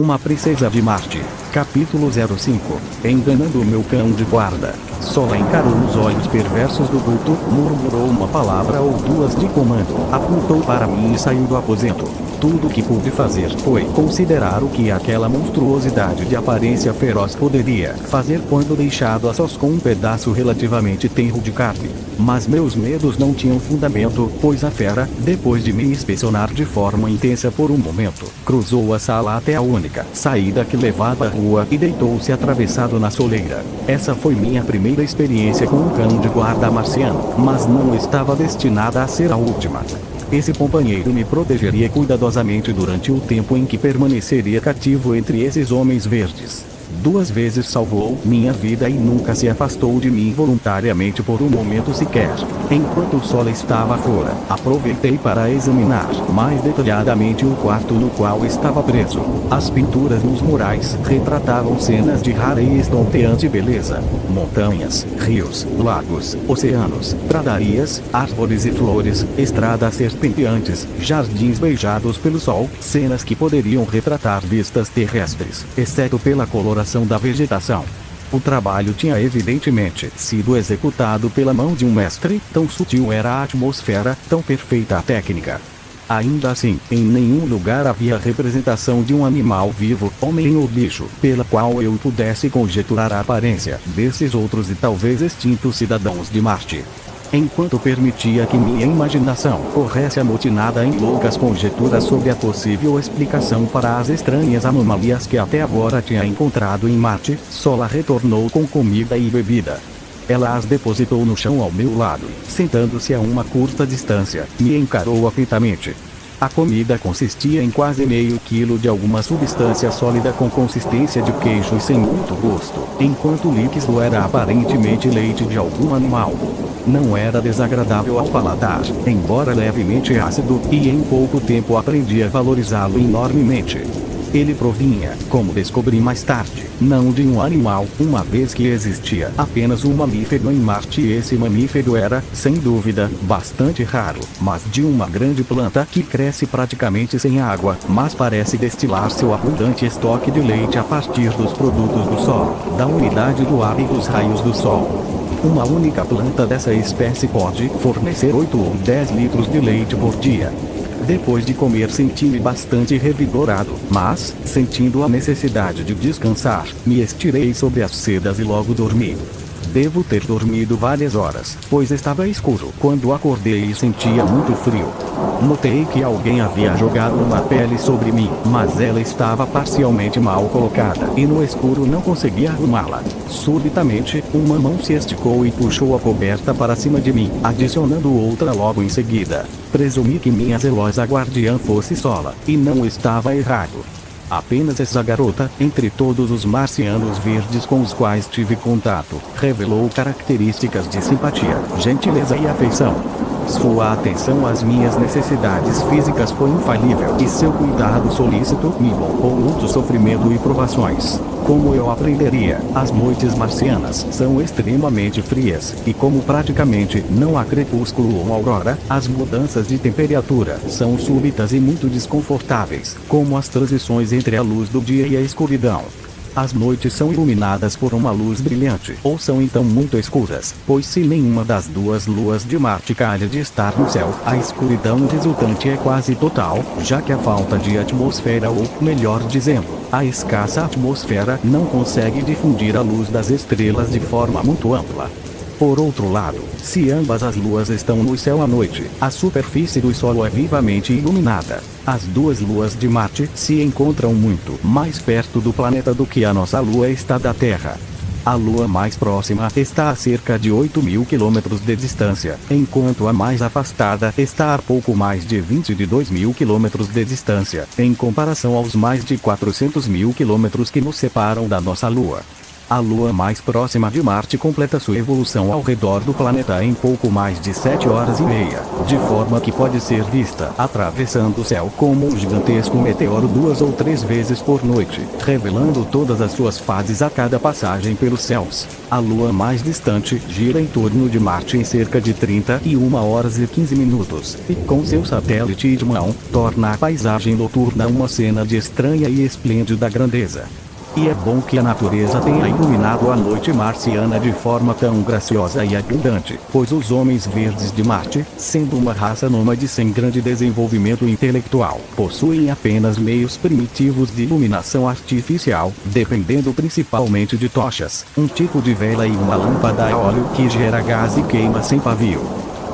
Uma princesa de Marte. Capítulo 05. Enganando o meu cão de guarda. Sola encarou os olhos perversos do vulto, murmurou uma palavra ou duas de comando, apontou para mim e saiu do aposento. Tudo o que pude fazer foi considerar o que aquela monstruosidade de aparência feroz poderia fazer quando deixado a sós com um pedaço relativamente tenro de carne. Mas meus medos não tinham fundamento, pois a fera, depois de me inspecionar de forma intensa por um momento, cruzou a sala até a única saída que levava à rua e deitou-se atravessado na soleira. Essa foi minha primeira experiência com um cão de guarda marciano, mas não estava destinada a ser a última. Esse companheiro me protegeria cuidadosamente durante o tempo em que permaneceria cativo entre esses homens verdes. 2 vezes salvou minha vida e nunca se afastou de mim voluntariamente por um momento sequer. Enquanto o sol estava fora, aproveitei para examinar mais detalhadamente o quarto no qual estava preso. As pinturas nos murais retratavam cenas de rara e estonteante beleza. Montanhas, rios, lagos, oceanos, pradarias, árvores e flores, estradas serpenteantes, jardins beijados pelo sol, cenas que poderiam retratar vistas terrestres, exceto pela coloração da vegetação. O trabalho tinha evidentemente sido executado pela mão de um mestre, tão sutil era a atmosfera, tão perfeita a técnica. Ainda assim, em nenhum lugar havia representação de um animal vivo, homem ou bicho, pela qual eu pudesse conjecturar a aparência desses outros e talvez extintos cidadãos de Marte. Enquanto permitia que minha imaginação corresse amotinada em loucas conjecturas sobre a possível explicação para as estranhas anomalias que até agora tinha encontrado em Marte, Sola retornou com comida e bebida. Ela as depositou no chão ao meu lado, sentando-se a uma curta distância, me encarou atentamente. A comida consistia em quase meio quilo de alguma substância sólida com consistência de queijo e sem muito gosto, enquanto o líquido era aparentemente leite de algum animal. Não era desagradável ao paladar, embora levemente ácido, e em pouco tempo aprendi a valorizá-lo enormemente. Ele provinha, como descobri mais tarde, não de um animal, uma vez que existia apenas um mamífero em Marte e esse mamífero era, sem dúvida, bastante raro, mas de uma grande planta que cresce praticamente sem água, mas parece destilar seu abundante estoque de leite a partir dos produtos do solo, da umidade do ar e dos raios do sol. Uma única planta dessa espécie pode fornecer 8 ou 10 litros de leite por dia. Depois de comer senti-me bastante revigorado, mas, sentindo a necessidade de descansar, me estirei sobre as sedas e logo dormi. Devo ter dormido várias horas, pois estava escuro quando acordei e sentia muito frio. Notei que alguém havia jogado uma pele sobre mim, mas ela estava parcialmente mal colocada e no escuro não conseguia arrumá-la. Subitamente, uma mão se esticou e puxou a coberta para cima de mim, adicionando outra logo em seguida. Presumi que minha zelosa guardiã fosse Sola, e não estava errado. Apenas essa garota, entre todos os marcianos verdes com os quais tive contato, revelou características de simpatia, gentileza e afeição. Sua atenção às minhas necessidades físicas foi infalível e seu cuidado solícito me poupou muito sofrimento e provações. Como eu aprenderia, as noites marcianas são extremamente frias, e como praticamente não há crepúsculo ou aurora, as mudanças de temperatura são súbitas e muito desconfortáveis, como as transições entre a luz do dia e a escuridão. As noites são iluminadas por uma luz brilhante, ou são então muito escuras, pois se nenhuma das duas luas de Marte calha de estar no céu, a escuridão resultante é quase total, já que a falta de atmosfera ou, melhor dizendo, a escassa atmosfera não consegue difundir a luz das estrelas de forma muito ampla. Por outro lado, se ambas as luas estão no céu à noite, a superfície do Sol é vivamente iluminada. As duas luas de Marte se encontram muito mais perto do planeta do que a nossa Lua está da Terra. A Lua mais próxima está a cerca de 8.000 quilômetros de distância, enquanto a mais afastada está a pouco mais de 22.000 quilômetros de distância, em comparação aos mais de 400.000 quilômetros que nos separam da nossa Lua. A lua mais próxima de Marte completa sua evolução ao redor do planeta em pouco mais de 7 horas e meia, de forma que pode ser vista atravessando o céu como um gigantesco meteoro 2 ou 3 vezes por noite, revelando todas as suas fases a cada passagem pelos céus. A lua mais distante gira em torno de Marte em cerca de 31 horas e 15 minutos, e com seu satélite irmão, torna a paisagem noturna uma cena de estranha e esplêndida grandeza. E é bom que a natureza tenha iluminado a noite marciana de forma tão graciosa e abundante, pois os homens verdes de Marte, sendo uma raça nômade sem grande desenvolvimento intelectual, possuem apenas meios primitivos de iluminação artificial, dependendo principalmente de tochas, um tipo de vela e uma lâmpada a óleo que gera gás e queima sem pavio.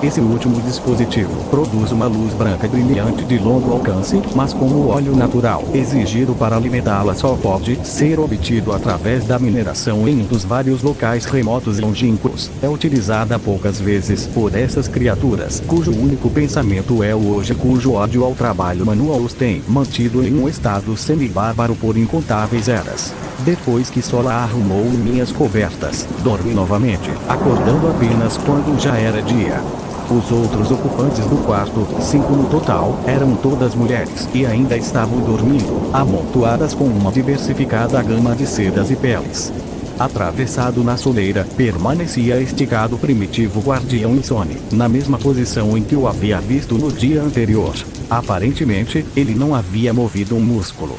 Esse último dispositivo produz uma luz branca brilhante de longo alcance, mas como o óleo natural exigido para alimentá-la só pode ser obtido através da mineração em um dos vários locais remotos e longínquos, é utilizada poucas vezes por essas criaturas cujo único pensamento é o hoje, cujo ódio ao trabalho manual os tem mantido em um estado semi-bárbaro por incontáveis eras. Depois que Sola arrumou minhas cobertas, dormi novamente, acordando apenas quando já era dia. Os outros ocupantes do quarto, 5 no total, eram todas mulheres e ainda estavam dormindo, amontoadas com uma diversificada gama de sedas e peles. Atravessado na soleira, permanecia esticado o primitivo guardião insone, na mesma posição em que o havia visto no dia anterior. Aparentemente, ele não havia movido um músculo.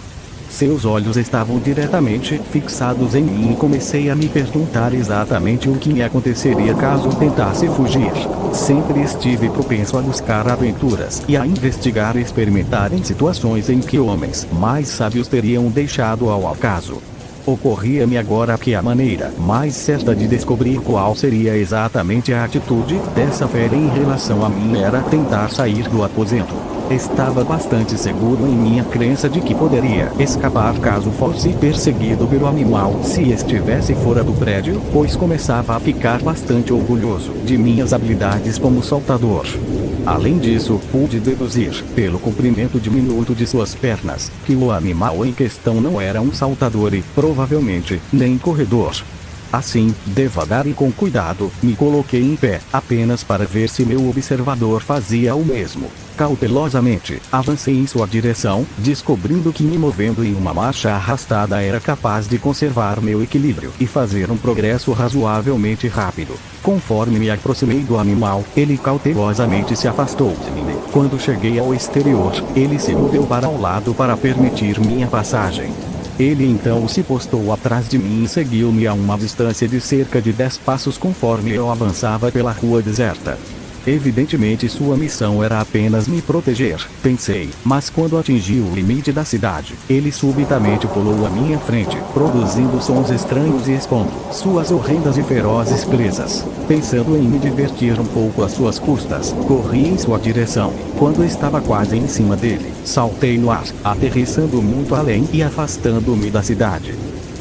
Seus olhos estavam diretamente fixados em mim e comecei a me perguntar exatamente o que me aconteceria caso tentasse fugir. Sempre estive propenso a buscar aventuras e a investigar e experimentar em situações em que homens mais sábios teriam deixado ao acaso. Ocorria-me agora que a maneira mais certa de descobrir qual seria exatamente a atitude dessa fera em relação a mim era tentar sair do aposento. Estava bastante seguro em minha crença de que poderia escapar caso fosse perseguido pelo animal se estivesse fora do prédio, pois começava a ficar bastante orgulhoso de minhas habilidades como saltador. Além disso, pude deduzir, pelo comprimento diminuto de suas pernas, que o animal em questão não era um saltador e, provavelmente, nem corredor. Assim, devagar e com cuidado, me coloquei em pé, apenas para ver se meu observador fazia o mesmo. Cautelosamente, avancei em sua direção, descobrindo que me movendo em uma marcha arrastada era capaz de conservar meu equilíbrio e fazer um progresso razoavelmente rápido. Conforme me aproximei do animal, ele cautelosamente se afastou de mim. Quando cheguei ao exterior, ele se moveu para o lado para permitir minha passagem. Ele então se postou atrás de mim e seguiu-me a uma distância de cerca de 10 passos conforme eu avançava pela rua deserta. Evidentemente sua missão era apenas me proteger, pensei, mas quando atingi o limite da cidade, ele subitamente pulou à minha frente, produzindo sons estranhos e expondo suas horrendas e ferozes presas. Pensando em me divertir um pouco às suas custas, corri em sua direção. Quando estava quase em cima dele, saltei no ar, aterrissando muito além e afastando-me da cidade.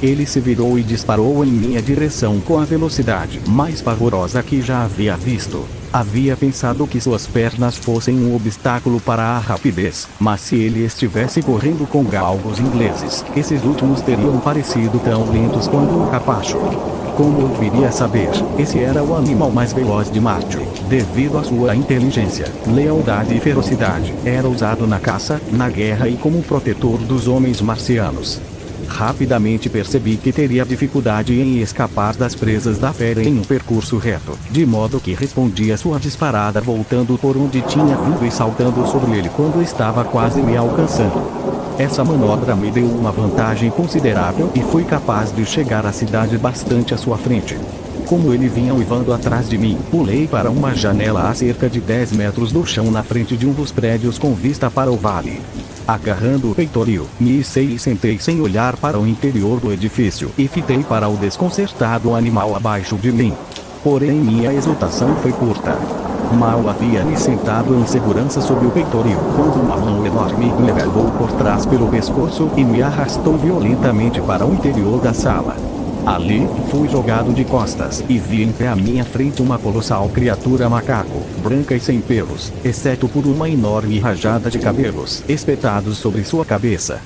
Ele se virou e disparou em minha direção com a velocidade mais pavorosa que já havia visto. Havia pensado que suas pernas fossem um obstáculo para a rapidez, mas se ele estivesse correndo com galgos ingleses, esses últimos teriam parecido tão lentos quanto um capacho. Como eu viria a saber, esse era o animal mais veloz de Marte. Devido à sua inteligência, lealdade e ferocidade, era usado na caça, na guerra e como protetor dos homens marcianos. Rapidamente percebi que teria dificuldade em escapar das presas da fera em um percurso reto, de modo que respondi a sua disparada voltando por onde tinha vindo e saltando sobre ele quando estava quase me alcançando. Essa manobra me deu uma vantagem considerável e fui capaz de chegar à cidade bastante à sua frente. Como ele vinha uivando atrás de mim, pulei para uma janela a cerca de 10 metros do chão na frente de um dos prédios com vista para o vale. Agarrando o peitoril, me içei e sentei sem olhar para o interior do edifício e fitei para o desconcertado animal abaixo de mim. Porém minha exultação foi curta. Mal havia me sentado em segurança sob o peitoril quando uma mão enorme me agarrou por trás pelo pescoço e me arrastou violentamente para o interior da sala. Ali, fui jogado de costas e vi em pé à minha frente uma colossal criatura macaco, branca e sem pelos, exceto por uma enorme rajada de cabelos espetados sobre sua cabeça.